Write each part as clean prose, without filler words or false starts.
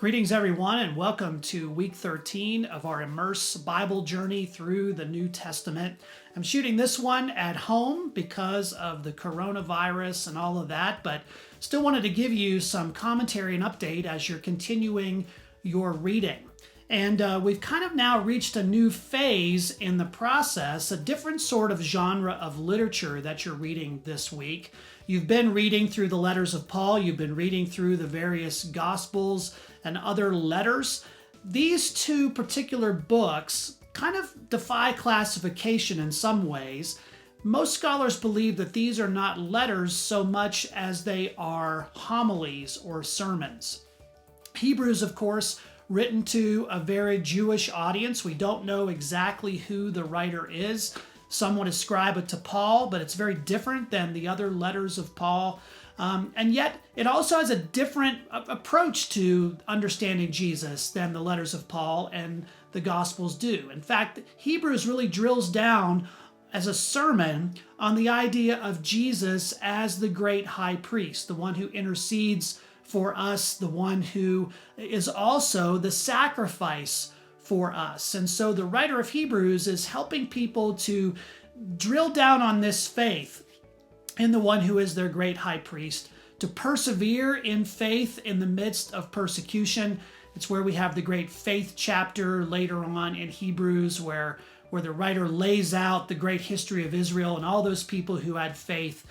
Greetings, everyone, and welcome to week 13 of our Immerse Bible journey through the New Testament. I'm shooting this one at home because of the coronavirus and all of that, but still wanted to give you some commentary and update as you're continuing your reading. And we've kind of now reached a new phase in the process, a different sort of genre of literature that you're reading this week. You've been reading through the letters of Paul, you've been reading through the various Gospels and other letters. These two particular books kind of defy classification in some ways. Most scholars believe that these are not letters so much as they are homilies or sermons. Hebrews, of course, written to a very Jewish audience. We don't know exactly who the writer is. Some would ascribe it to Paul, but it's very different than the other letters of Paul. And yet, it also has a different approach to understanding Jesus than the letters of Paul and the Gospels do. In fact, Hebrews really drills down as a sermon on the idea of Jesus as the great high priest, the one who intercedes for us, the one who is also the sacrifice for us. And so the writer of Hebrews is helping people to drill down on this faith in the one who is their great high priest, to persevere in faith in the midst of persecution. It's where we have the great faith chapter later on in Hebrews where the writer lays out the great history of Israel and all those people who had faith.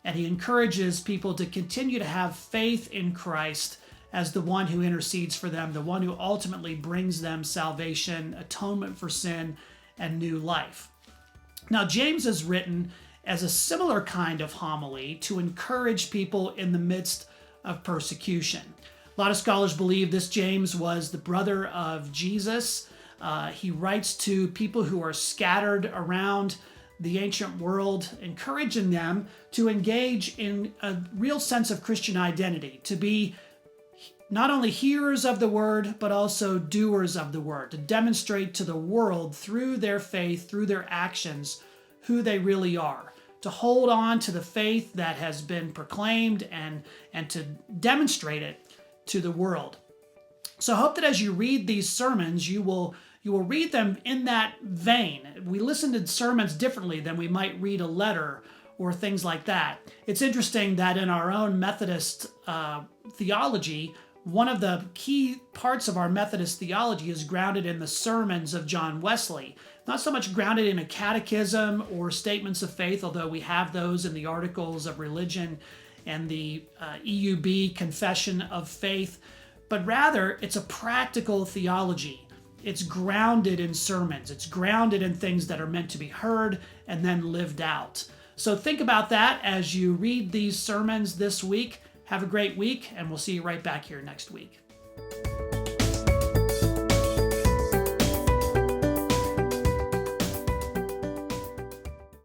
And he encourages people to continue to have faith in Christ as the one who intercedes for them, the one who ultimately brings them salvation, atonement for sin, and new life. Now, James is written as a similar kind of homily to encourage people in the midst of persecution. A lot of scholars believe this James was the brother of Jesus. He writes to people who are scattered around the ancient world, encouraging them to engage in a real sense of Christian identity, to be not only hearers of the word, but also doers of the word, to demonstrate to the world through their faith, through their actions, who they really are, to hold on to the faith that has been proclaimed and to demonstrate it to the world. So I hope that as you read these sermons, you will read them in that vein. We listen to sermons differently than we might read a letter or things like that. It's interesting that in our own Methodist theology, one of the key parts of our Methodist theology is grounded in the sermons of John Wesley. Not so much grounded in a catechism or statements of faith, although we have those in the Articles of Religion and the EUB Confession of Faith, but rather it's a practical theology. It's grounded in sermons. It's grounded in things that are meant to be heard and then lived out. So think about that as you read these sermons this week. Have a great week, and we'll see you right back here next week.